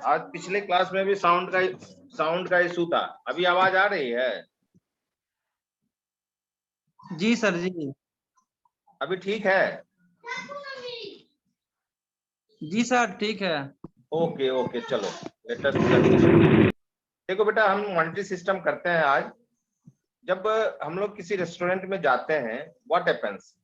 आज पिछले क्लास में भी साउंड का इशू था। अभी आवाज आ रही है? जी सर जी। अभी ठीक है? जी सर ठीक है। ओके ओके, चलो लेट अस कंटिन्यू। देखो बेटा, हम मॉनिटरी सिस्टम करते हैं आज। जब हम लोग किसी रेस्टोरेंट में जाते हैं, व्हाट हैपेंस,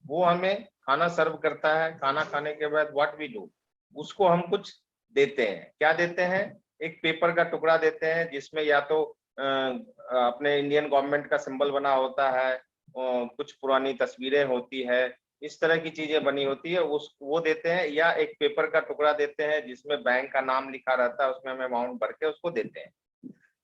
वो हमें खाना सर्व करता है। खाना खाने के बाद व्हाट वी डू, उसको हम कुछ देते हैं। क्या देते हैं? एक पेपर का टुकड़ा देते हैं जिसमें या तो अपने इंडियन गवर्नमेंट का सिंबल बना होता है, कुछ पुरानी तस्वीरें होती है, इस तरह की चीजें बनी होती है, उस वो देते हैं। या एक पेपर का टुकड़ा देते हैं जिसमें बैंक का नाम लिखा रहता है, उसमें हम अमाउंट भर के उसको देते हैं।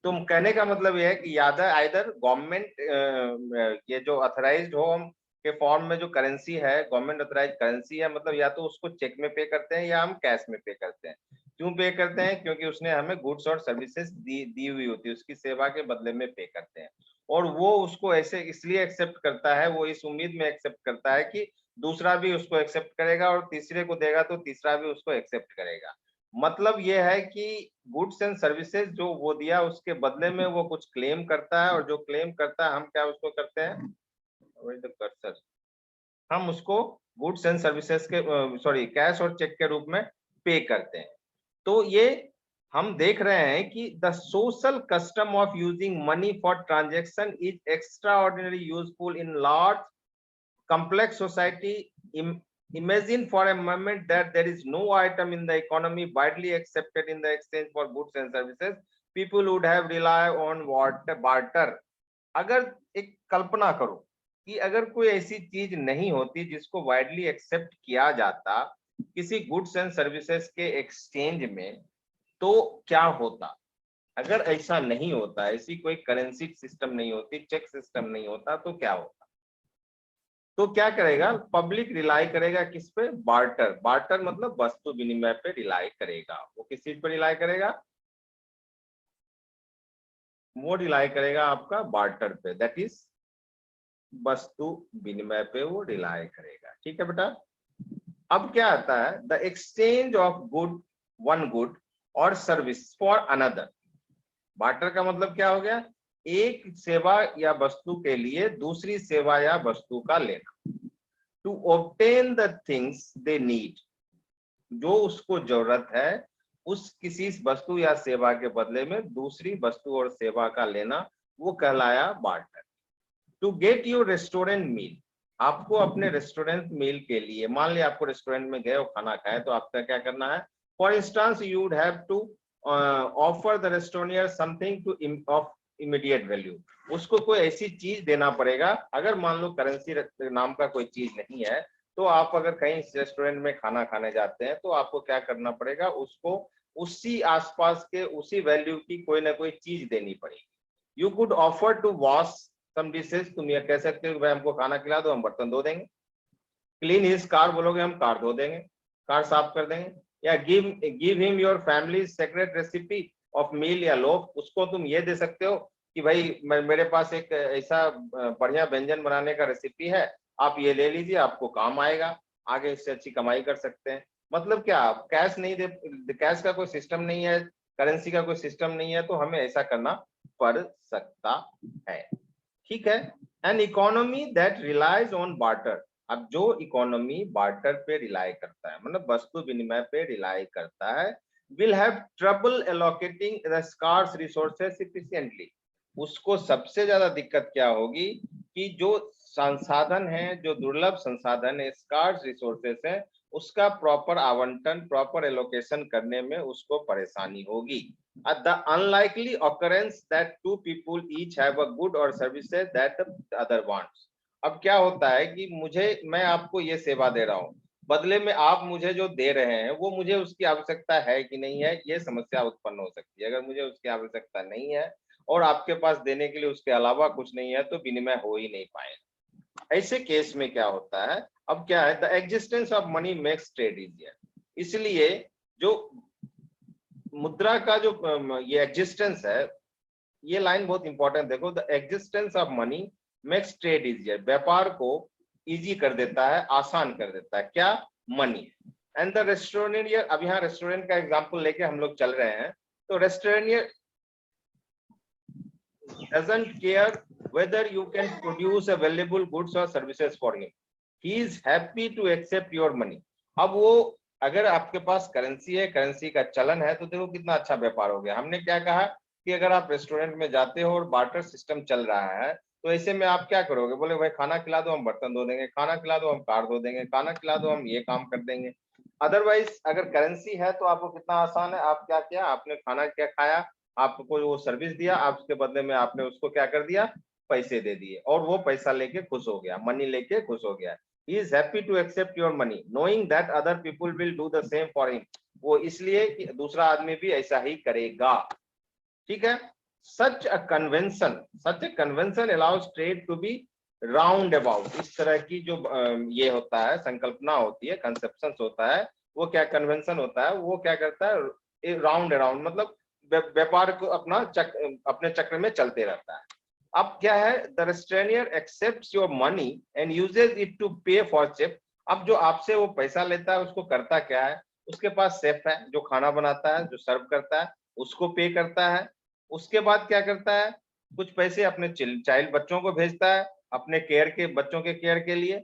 तो कहने का मतलब यह है कि याद है, आइदर गवर्नमेंट ये जो अथराइज्ड होम के फॉर्म में जो करेंसी है, गवर्नमेंट अथराइज्ड करेंसी है, मतलब या तो उसको चेक में पे करते हैं या हम कैश में पे करते हैं। क्यों पे करते हैं? क्योंकि उसने हमें गुड्स और सर्विसेज दी हुई होती है, उसकी सेवा के बदले में पे करते हैं। और वो उसको ऐसे इसलिए एक्सेप्ट करता है, वो इस उम्मीद में एक्सेप्ट करता है कि दूसरा भी उसको एक्सेप्ट करेगा, और तीसरे को देगा तो तीसरा भी उसको एक्सेप्ट करेगा। मतलब ये है कि गुड्स एंड सर्विसेज जो वो दिया, उसके बदले में वो कुछ क्लेम करता है, और जो क्लेम करता है हम क्या उसको करते हैं, हम उसको गुड्स एंड सर्विसेज के सॉरी कैश और चेक के रूप में पे करते हैं। तो ये हम देख रहे हैं कि the social custom of using money for transaction is extra ordinary useful in large complex society. Imagine for a moment that there is no item in the economy widely accepted in the exchange for goods and services. People would have relied on barter. अगर एक कल्पना करो कि अगर कोई ऐसी चीज नहीं होती जिसको वाइडली एक्सेप्ट किया जाता किसी गुड्स एंड सर्विसेज के एक्सचेंज में, तो क्या होता? अगर ऐसा नहीं होता, ऐसी कोई करेंसी सिस्टम नहीं होती, चेक सिस्टम नहीं होता, तो क्या होता? तो क्या करेगा? पब्लिक रिलाई करेगा किस पे? बार्टर। बार्टर मतलब वस्तु विनिमय पे रिलाई करेगा। वो किस चीज पे रिलाई करेगा? वो रिलाई करेगा आपका बार्टर पे, दैट इज वस्तु विनिमय पे वो रिलाई करेगा। ठीक है बेटा। अब क्या आता है? The exchange of good, one good और सर्विस फॉर अनदर। बार्टर का मतलब क्या हो गया? एक सेवा या वस्तु के लिए दूसरी सेवा या वस्तु का लेना। To obtain the things they need, जो उसको जरूरत है उस किसी वस्तु या सेवा के बदले में दूसरी वस्तु और सेवा का लेना, वो कहलाया barter. To get your restaurant meal, आपको अपने रेस्टोरेंट मील के लिए, मान लिया आपको रेस्टोरेंट में गए और खाना खाए, तो आपका क्या करना है? For instance you would have to offer the restaurant something to of immediate value. उसको कोई ऐसी चीज देना पड़ेगा। अगर मान लो करेंसी नाम का कोई चीज नहीं है, तो आप अगर कहीं रेस्टोरेंट में खाना खाने जाते हैं तो आपको क्या करना पड़ेगा? उसको उसी आसपास के उसी वैल्यू की कोई ना कोई चीज देनी पड़ेगी। You could offer to wash some dishes, तुम ये कह सकते हो कि भाई हमको खाना खिला दो, हम बर्तन धो देंगे। क्लीन हिज कार, बोलोगे हम कार धो देंगे, कार साफ कर देंगे। या give him your family secret recipe of meal या लोफ, उसको तुम ये दे सकते हो कि भाई मेरे पास एक ऐसा बढ़िया व्यंजन बनाने का रेसिपी है, आप ये ले लीजिए, आपको काम आएगा, आगे इससे अच्छी कमाई कर सकते हैं। मतलब क्या, कैश नहीं दे, कैश का कोई सिस्टम नहीं है, करेंसी का कोई सिस्टम नहीं है, तो हमें ऐसा करना पड़ सकता है। ठीक है। An economy that relies on barter, अब जो इकोनॉमी बार्टर पे रिलाई करता है, मतलब वस्तु विनिमय पे रिलाई करता है, will have trouble allocating the scarce resources efficiently. उसको सबसे ज्यादा दिक्कत क्या होगी कि जो संसाधन है, जो दुर्लभ संसाधन है, स्कार्स रिसोर्सेस है, उसका प्रॉपर आवंटन, प्रॉपर एलोकेशन करने में उसको परेशानी होगी। The unlikely occurrence that two people each have a good or services that the other wants. अब क्या होता है कि मैं आपको ये सेवा दे रहा हूँ, बदले में आप मुझे जो दे रहे हैं वो मुझे उसकी आवश्यकता है कि नहीं है, ये समस्या उत्पन्न हो सकती है। अगर मुझे उसकी आवश्यकता नहीं है और आपके पास देने के लिए उसके अलावा कुछ नहीं है, तो विनिमय हो ही नहीं पाएगा। ऐसे केस में क्या होता है? अब क्या है? The existence of money makes trade easier. इसलिए जो मुद्रा का जो ये एग्जिस्टेंस है, ये लाइन बहुत इंपॉर्टेंट देखो। The existence of money makes trade easier, व्यापार को इजी कर देता है, आसान कर देता है। क्या? मनी। एंड द रेस्टोरेंट, अब यहाँ रेस्टोरेंट का एग्जांपल लेके हम लोग चल रहे हैं, तो restaurant doesn't care whether you can produce a valuable goods or services for him. He is happy to accept your money. अब वो अगर आपके पास करेंसी है, करेंसी का चलन है, तो देखो कितना अच्छा व्यापार हो गया। हमने क्या कहा कि अगर आप रेस्टोरेंट में जाते हो और बार्टर सिस्टम चल रहा है, तो ऐसे में आप क्या करोगे, बोले भाई खाना खिला दो हम बर्तन धो देंगे, खाना खिला दो हम कार धो देंगे, खाना खिला दो हम ये काम कर देंगे। अदरवाइज अगर करेंसी है तो आपको कितना आसान है, आप क्या किया, आपने खाना क्या खाया, आपको वो सर्विस दिया, आप उसके बदले में आपने उसको क्या कर दिया, पैसे दे दिए, और वो पैसा लेके खुश हो गया, मनी लेके खुश हो गया। He is happy to accept your money, knowing that other people will do the same for him. वो इसलिए कि दूसरा आदमी भी ऐसा ही करेगा। ठीक है। Such a convention allows trade to be round about. इस तरह की जो ये होता है, संकल्पना होती है, कंसेप्शन होता है, वो क्या कन्वेंशन होता है, वो क्या करता है, राउंड अराउंड, मतलब व्यापार को अपने चक्र में चलते रहता है। अब क्या है, the restaurant accepts your money and uses it to pay for chef. अब जो आपसे वो पैसा लेता है उसको करता क्या है, उसके पास शेफ है जो खाना बनाता है, जो सर्व करता है, उसको पे करता है। उसके बाद क्या करता है, कुछ पैसे अपने चाइल्ड बच्चों को भेजता है, अपने केयर के बच्चों के केयर के लिए।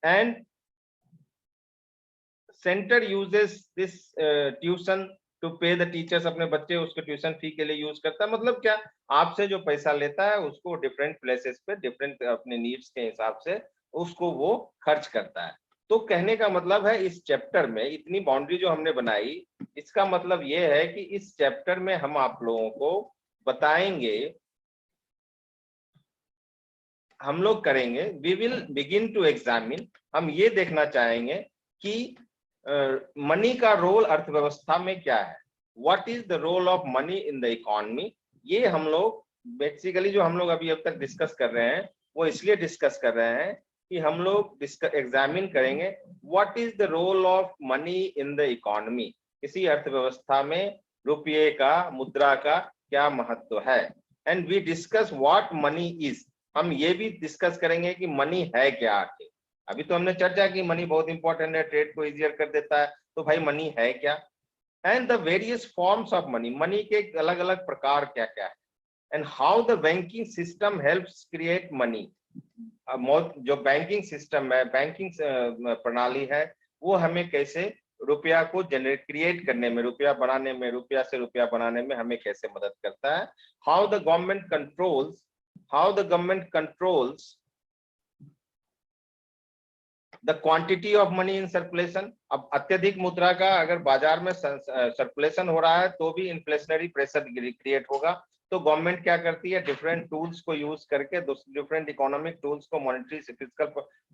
And center uses this tuition to pay the teachers, अपने बच्चे उसके ट्यूशन फी के लिए यूज करता है। मतलब क्या, आपसे जो पैसा लेता है उसको डिफरेंट प्लेसेस पे, डिफरेंट अपने नीड्स के हिसाब से उसको वो खर्च करता है। तो कहने का मतलब है, इस चैप्टर में इतनी बाउंड्री जो हमने बनाई, इसका मतलब ये है कि इस चैप्टर में हम आप लोगों को बताएंगे, हम लोग करेंगे, we will begin to examine, हम ये देखना चाहेंगे कि मनी का रोल अर्थव्यवस्था में क्या है, what is the role of money in the economy. ये हम लोग बेसिकली जो हम लोग अभी अब तक डिस्कस कर रहे हैं, वो इसलिए डिस्कस कर रहे हैं कि हम लोग एग्जामिन करेंगे what is the role of money in the economy, किसी अर्थव्यवस्था में रुपये का, मुद्रा का क्या महत्व है। And we discuss what money is, हम ये भी डिस्कस करेंगे कि मनी है क्या आखिर। अभी तो हमने चर्चा की मनी बहुत इंपॉर्टेंट है, ट्रेड को इजियर कर देता है, तो भाई मनी है क्या। And the various forms of money, money के अलग अलग प्रकार क्या क्या है। And how the banking system helps create money, जो बैंकिंग सिस्टम है, बैंकिंग प्रणाली है, वो हमें कैसे रुपया को जनरेट क्रिएट करने में, रुपया बनाने में, रुपया से रुपया बनाने में हमें कैसे मदद करता है। How the government controls the quantity of money in circulation. अब अत्यधिक मुद्रा का अगर बाजार में सर्कुलेशन हो रहा है तो भी इन्फ्लेशनरी प्रेशर क्रिएट होगा। तो गवर्नमेंट क्या करती है, डिफरेंट टूल्स को यूज करके, डिफरेंट इकोनॉमिक टूल्स को, मॉनेटरी फिजिकल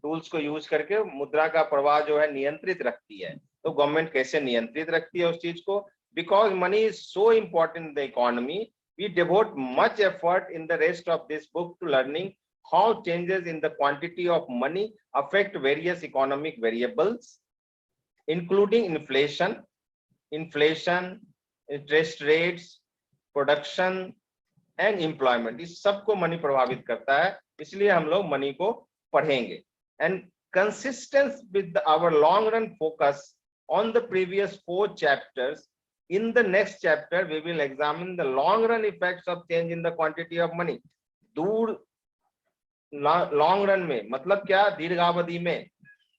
टूल्स को यूज करके मुद्रा का प्रवाह जो है नियंत्रित रखती है। तो गवर्नमेंट कैसे नियंत्रित रखती है उस चीज को, because money is so important in the economy, we devote much effort in the rest of this book to learning how changes in the quantity of money affect various economic variables, including inflation, interest rates, production and employment। इस सबको money प्रभावित करता है, इसलिए हम लोग money को पढ़ेंगे। And consistent with our long run focus on the previous 4 chapters, in the next chapter we will examine the long run effects of change in the quantity of money। दूर long run में मतलब क्या, दीर्घावधि में,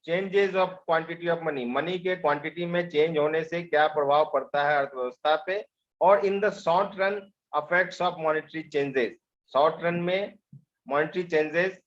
changes of quantity of money, money के quantity में change होने से क्या प्रभाव पड़ता है अर्थव्यवस्था पे। और in the short run effects of monetary changes, short run में मॉनेटरी चेंजेस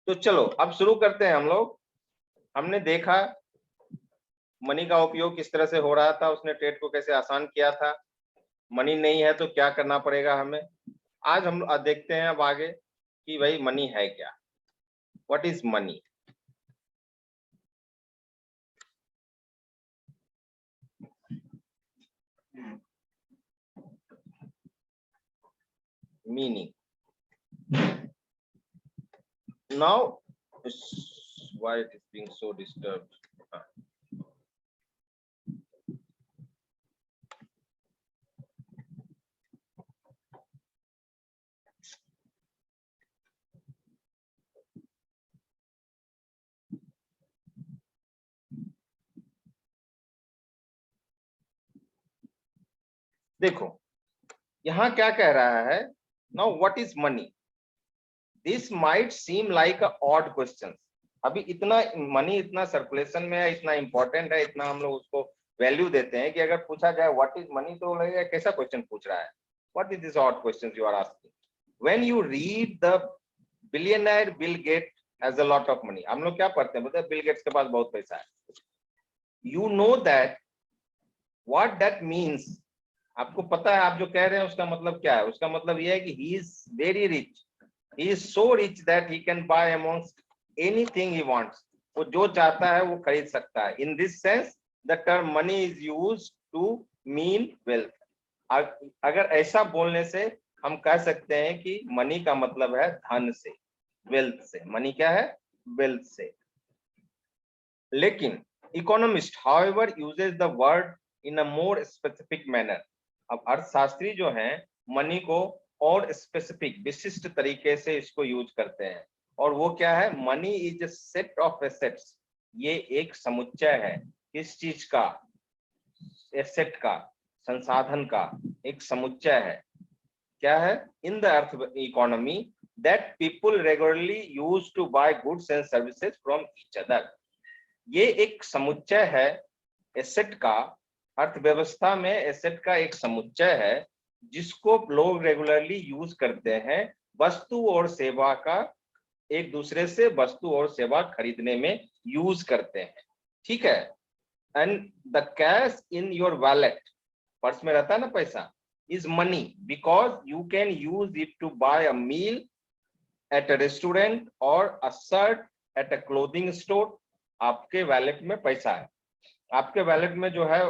तो चलो अब शुरू करते हैं हम लोग। हमने देखा मनी का उपयोग किस तरह से हो रहा था, उसने ट्रेड को कैसे आसान किया था। मनी नहीं है तो क्या करना पड़ेगा हमें। आज हम देखते हैं अब आगे कि भाई मनी है क्या, what is money. Meaning, now why it is being so disturbed? देखो यहां क्या कह रहा है, now what is money? This might seem like a odd question. अभी इतना मनी इतना सर्कुलेशन में है, इतना इंपॉर्टेंट है, इतना हम लोग उसको वैल्यू देते हैं कि अगर पूछा जाए व्हाट इज मनी तो लगेगा कैसा क्वेश्चन पूछ रहा है। What is this odd question you are asking? When you read the billionaire Bill Gates has a lot of money, हम लोग क्या पढ़ते हैं, मतलब बिल गेट्स के पास बहुत पैसा है। You know that what that means, आपको पता है आप जो कह रहे हैं उसका मतलब क्या है? उसका मतलब यह है कि he is very rich, he is so rich that he can buy amongst anything he wants। वो जो चाहता है वो खरीद सकता है। in this sense the term money is used to mean wealth। अगर ऐसा बोलने से हम कह सकते हैं कि मनी का मतलब है धन से, वेल्थ से। मनी क्या है? वेल्थ से। लेकिन economist however uses the word in a more specific manner। अब अर्थशास्त्री जो हैं मनी को और स्पेसिफिक विशिष्ट तरीके से इसको यूज करते हैं, और वो क्या है? Money is a set of assets. ये एक समुच्चय है किस चीज का? एसेट का, संसाधन का एक समुच्चय है। क्या है? इन द अर्थ economy that people regularly use to buy goods and services from each other. ये एक समुच्चय है एसेट का। अर्थव्यवस्था में एसेट का एक समुच्चय है जिसको लोग रेगुलरली यूज करते हैं वस्तु और सेवा का, एक दूसरे से वस्तु और सेवा खरीदने में यूज करते हैं। ठीक है? And the cash in your wallet, purse में रहता है ना पैसा, is money because you can use it to buy a meal at a restaurant or a shirt at a clothing store. आपके वॉलेट में पैसा है, आपके वॉलेट में जो है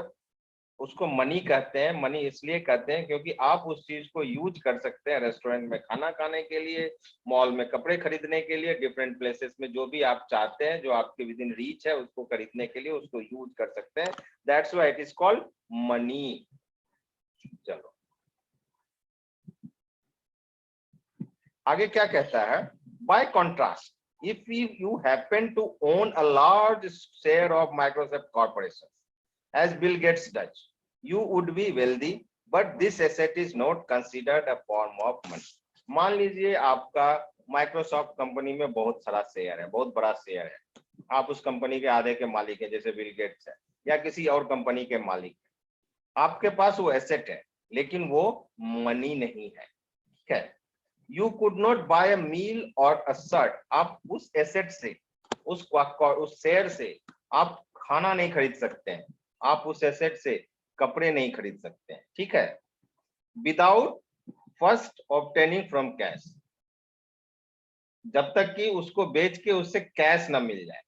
उसको मनी कहते हैं। मनी इसलिए कहते हैं क्योंकि आप उस चीज को यूज कर सकते हैं रेस्टोरेंट में खाना खाने के लिए, मॉल में कपड़े खरीदने के लिए, डिफरेंट प्लेसेस में जो भी आप चाहते हैं, जो आपके विद इन रीच है उसको खरीदने के लिए उसको यूज कर सकते हैं। That's why it is called money. चलो आगे क्या कहता है? Bye contrast if you happen to own a large share of Microsoft Corporation as Bill Gates does, you would be wealthy, but this asset is not considered a form of money। मान लीजिए आपका Microsoft company में बहुत सारा share है, बहुत बड़ा share है, आप उस कंपनी के आधे के मालिक हैं, जैसे बिल गेट्स है या किसी और कंपनी के मालिक है। आपके पास वो एसेट है लेकिन वो मनी नहीं है। ठीक है? You could not buy a meal or a shirt। आप उस एसेट से, उस शेयर से आप खाना नहीं खरीद सकते हैं, आप उस एसेट से कपड़े नहीं खरीद सकते हैं। ठीक है? Without first obtaining from cash, जब तक कि उसको बेच के उससे कैश ना मिल जाए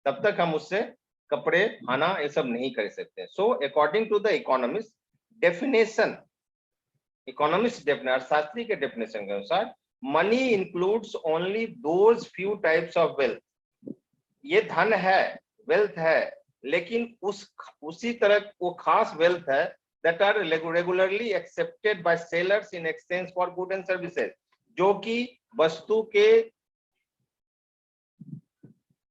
तब तक हम उससे कपड़े खाना ये सब नहीं खरीद सकते। So according to the economist definition, economist अर्थशास्त्री के डेफिनेशन के अनुसार money includes only those few types of wealth. ये धन है, वेल्थ है, लेकिन उसी तरह वो खास वेल्थ है that are regularly accepted by sellers in exchange for good and services, जो कि वस्तु के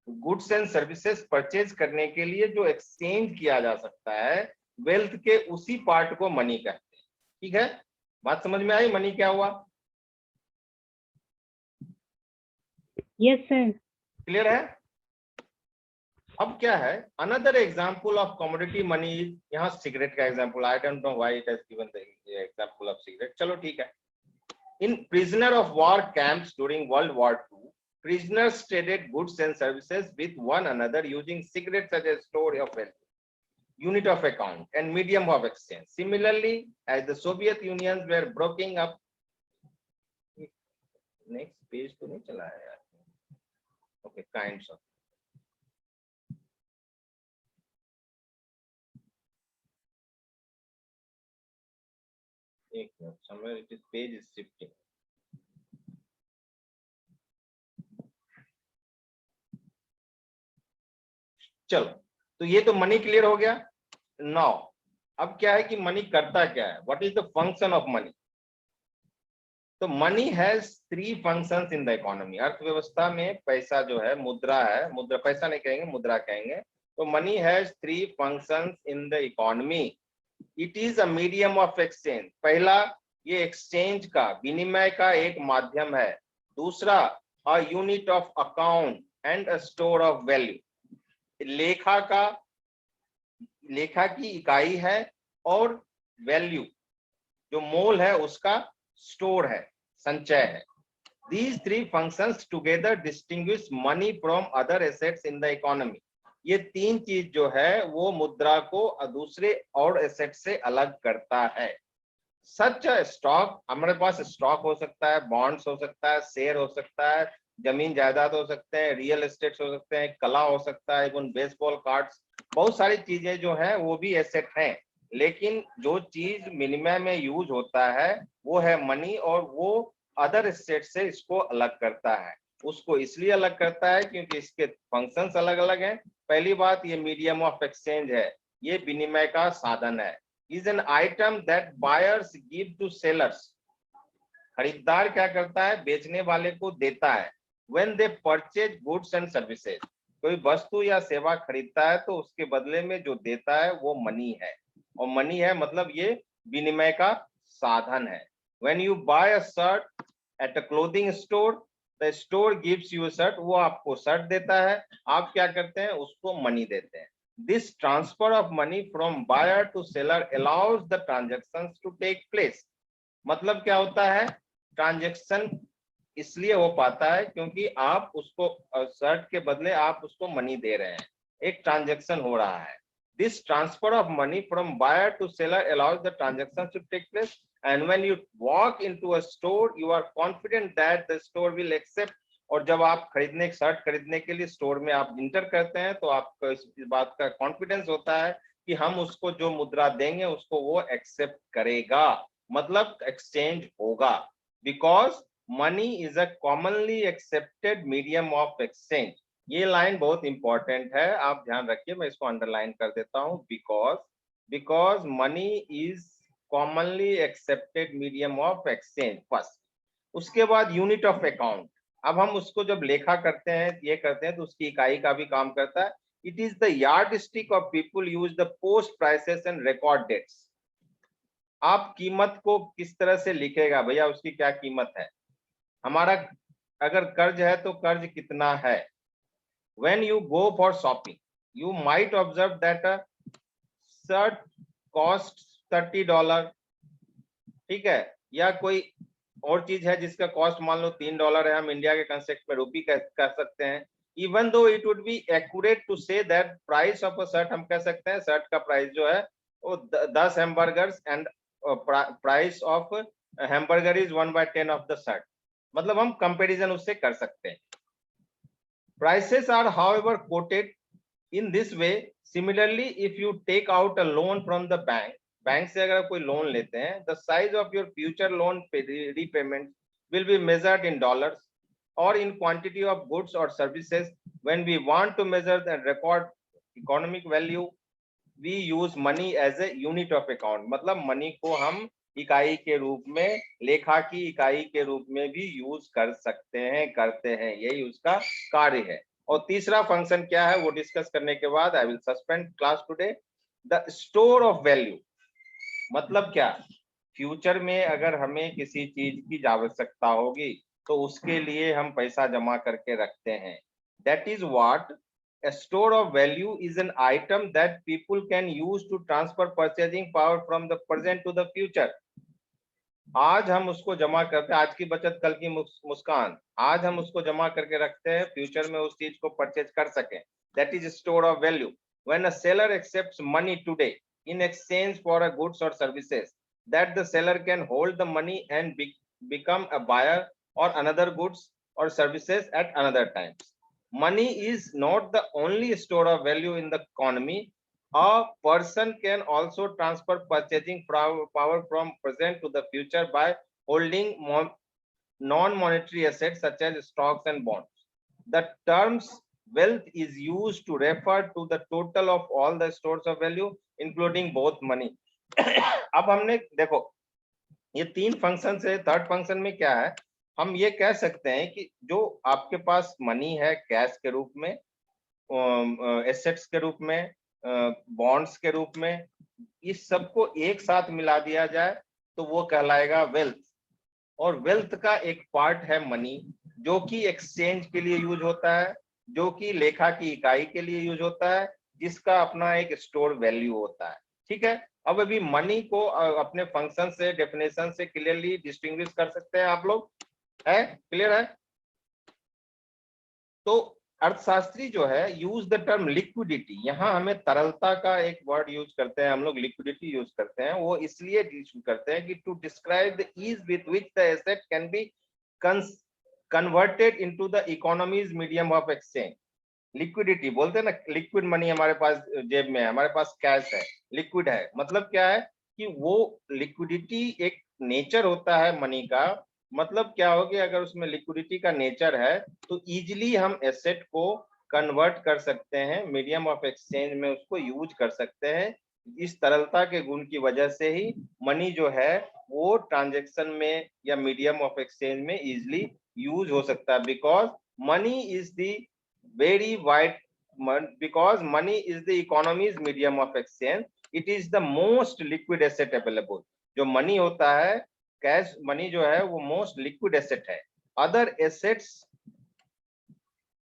गुड्स एंड सर्विसेज परचेज करने के लिए जो एक्सचेंज किया जा सकता है, वेल्थ के उसी पार्ट को मनी कहते हैं। ठीक है? बात समझ में आई? मनी क्या हुआ? Yes sir. क्लियर है? अब क्या है? Another example of commodity money is, यहाँ सिगरेट का example, I don't know why it has given the example of cigarette. चलो ठीक है। In prisoner of war camps during World War II, prisoners traded goods and services with one another using cigarettes as a store of value, unit of account and medium of exchange। Similarly, as the Soviet Unions were breaking up, next page तो नहीं चला है यार। Okay, kinds of, एक minute, somewhere it is page is shifting। चलो, तो ये तो मनी क्लियर हो गया। नाउ अब क्या है कि मनी करता क्या है, what is the function of money. तो money has 3 functions in the economy. अर्थव्यवस्था में पैसा जो है, मुद्रा है, मुद्रा पैसा नहीं कहेंगे, मुद्रा कहेंगे। तो money has 3 functions in the economy. It is a medium of exchange. पहला, ये एक्सचेंज का, विनिमय का एक माध्यम है। दूसरा, a unit of account and a store of value. लेखा की इकाई है और वैल्यू जो मोल है उसका स्टोर है, संचय है। These 3 functions together distinguish money from other assets in the economy. ये 3 चीज जो है वो मुद्रा को दूसरे और एसेट से अलग करता है। सच स्टॉक, हमारे पास स्टॉक हो सकता है, बॉन्ड्स हो सकता है, शेयर हो सकता है, जमीन जायदाद हो सकते हैं, रियल एस्टेट हो सकते हैं, कला हो सकता है, इवन बेसबॉल कार्ड्स, बहुत सारी चीजें जो है वो भी एसेट हैं। लेकिन जो चीज विनिमय में यूज होता है वो है मनी, और वो अदर एसेट से इसको अलग करता है। उसको इसलिए अलग करता है क्योंकि इसके फंक्शंस अलग अलग हैं। पहली बात, ये मीडियम ऑफ एक्सचेंज है, ये विनिमय का साधन है। Is an item that buyers give to sellers. खरीदार क्या करता है, बेचने वाले को देता है। When they purchase goods and services, कोई वस्तु या सेवा खरीदता है तो उसके बदले में जो देता है वो मनी है। और मनी है मतलब ये विनिमय का साधन है। When you buy a shirt at a clothing store, the store gives you a shirt, वो आपको शर्ट देता है, आप क्या करते हैं, उसको मनी देते हैं। This transfer of money from buyer to seller allows the transactions to take place. मतलब क्या होता है, ट्रांजेक्शन इसलिए हो पाता है क्योंकि आप उसको शर्ट के बदले आप उसको मनी दे रहे हैं, एक ट्रांजेक्शन हो रहा है। This transfer of money from buyer to seller allows the transaction to take place, and when you walk into a store you are confident that the store will accept. और जब आप खरीदने, शर्ट खरीदने के लिए स्टोर में आप inter करते हैं तो आपको इस बात का कॉन्फिडेंस होता है कि हम उसको जो मुद्रा देंगे उसको वो एक्सेप्ट करेगा, मतलब एक्सचेंज होगा। Because money is a commonly accepted medium of exchange. ये लाइन बहुत इंपॉर्टेंट है, आप ध्यान रखिए, मैं इसको अंडरलाइन कर देता हूं। Because money is commonly accepted medium of exchange first. उसके बाद यूनिट ऑफ अकाउंट। अब हम उसको जब लेखा करते हैं, ये करते हैं, तो उसकी इकाई का भी काम करता है। It is the yardstick of people use the post prices and record debts. आप कीमत को किस तरह से लिखेगा, भैया उसकी क्या कीमत है। हमारा अगर कर्ज है तो कर्ज कितना है। When you go for shopping, you might observe that a shirt costs $30, ठीक है, या कोई और चीज है जिसका कॉस्ट मान लो $3 है, हम इंडिया के कंसेप्ट में रुपी कह सकते हैं। Even though it would be accurate to say that price of a shirt, हम कह सकते हैं शर्ट का प्राइस जो है वो 10 hamburgers and price of hamburger is 1/10 of the shirt, मतलब हम कंपैरिजन उससे कर सकते हैं। Prices are however quoted in this way. Similarly, if you take out a loan from the bank, bank से अगर कोई लोन लेते हैं, the size of your future loan repayment will be measured in dollars or in quantity of goods or services. When we want to measure and record economic value, we use money as a unit of account. मतलब money को हम इकाई के रूप में, लेखा की इकाई के रूप में भी यूज कर सकते हैं, करते हैं, यही उसका कार्य है। और तीसरा फंक्शन क्या है वो डिस्कस करने के बाद I will suspend class today. The store of value मतलब क्या, फ्यूचर में अगर हमें किसी चीज की आवश्यकता होगी तो उसके लिए हम पैसा जमा करके रखते हैं। That is what a store of value is an item that people can use to transfer purchasing power from the present to the future. आज हम उसको जमा करते हैं, आज की बचत कल की मुस्कान, आज हम उसको जमा करके रखते हैं फ्यूचर में उस चीज को परचेज कर सकें। That is store of value. When a seller accepts money today in exchange for a goods or services, that the seller can hold the money and become a buyer or another goods or services at another time. Money is not the only store of value in the economy. A person can also transfer purchasing power from present to the future by holding non-monetary assets such as stocks and bonds. The terms wealth is used to refer to the total of all the stores of value including both money. अब हमने देखो ये तीन function है, third function में क्या है, हम ये कह सकते हैं कि जो आपके पास मनी है कैश के रूप में, एसेट्स के रूप में, बॉन्ड्स के रूप में, इस सबको एक साथ मिला दिया जाए तो वो कहलाएगा वेल्थ। और वेल्थ का एक पार्ट है मनी, जो कि एक्सचेंज के लिए यूज होता है, जो कि लेखा की इकाई के लिए यूज होता है, जिसका अपना एक स्टोर वैल्यू होता है। ठीक है, अब अभी मनी को अपने फंक्शन से, डेफिनेशन से क्लियरली डिस्टिंग्विश कर सकते हैं आप लोग, है क्लियर है? तो अर्थशास्त्री जो है यूज द टर्म लिक्विडिटी, यहाँ हमें तरलता का एक वर्ड यूज करते हैं हम लोग, लिक्विडिटी यूज करते हैं, वो इसलिए यूज करते हैं कि to describe the ease with which the asset can be converted into the economy's medium of exchange. Liquidity बोलते हैं ना, लिक्विड मनी हमारे पास जेब में है, हमारे पास कैश है, लिक्विड है, मतलब क्या है कि वो लिक्विडिटी एक नेचर होता है मनी का। मतलब क्या हो गया, अगर उसमें लिक्विडिटी का नेचर है तो इजीली हम एसेट को कन्वर्ट कर सकते हैं, मीडियम ऑफ एक्सचेंज में उसको यूज कर सकते हैं। इस तरलता के गुण की वजह से ही मनी जो है वो ट्रांजैक्शन में या मीडियम ऑफ एक्सचेंज में इजीली यूज हो सकता है, because money is the very wide, because money is the economy's medium of exchange, it is the most liquid asset available। जो मनी होता है, कैश मनी जो है वो मोस्ट लिक्विड एसेट है। Other assets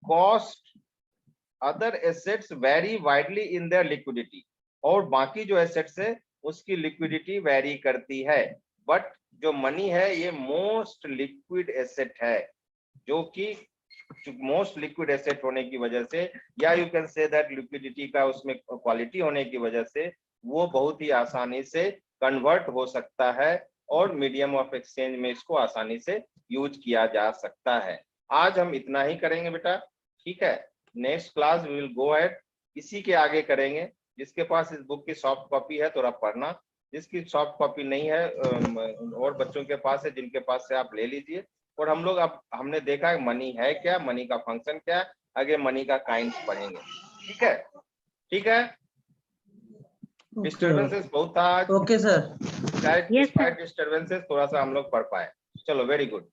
cost, other assets very widely in their liquidity, और बाकी जो एसेट्स है उसकी लिक्विडिटी वेरी करती है, बट जो मनी है ये मोस्ट लिक्विड एसेट है, जो कि मोस्ट लिक्विड एसेट होने की वजह से, या you can say that liquidity का उसमें क्वालिटी होने की वजह से वो बहुत ही आसानी से कन्वर्ट हो सकता है और मीडियम ऑफ एक्सचेंज में इसको आसानी से यूज किया जा सकता है। आज हम इतना ही करेंगे बेटा, ठीक है? Next class we will go ahead, इसी के आगे करेंगे। जिसके पास इस बुक की सॉफ्ट कॉपी है थोड़ा पढ़ना, जिसकी सॉफ्ट कॉपी नहीं है और बच्चों के पास है जिनके पास से आप ले लीजिए। और हम लोग अब हमने देखा मनी है क्या, मनी का फंक्शन क्या, आगे मनी का काइंड्स पढ़ेंगे। ठीक है, ठीक है। डिस्टर्बेंसेस बहुत था आज। Okay sir. Yes, sir. Disturbances थोड़ा सा हम लोग पढ़ पाए। चलो, वेरी गुड।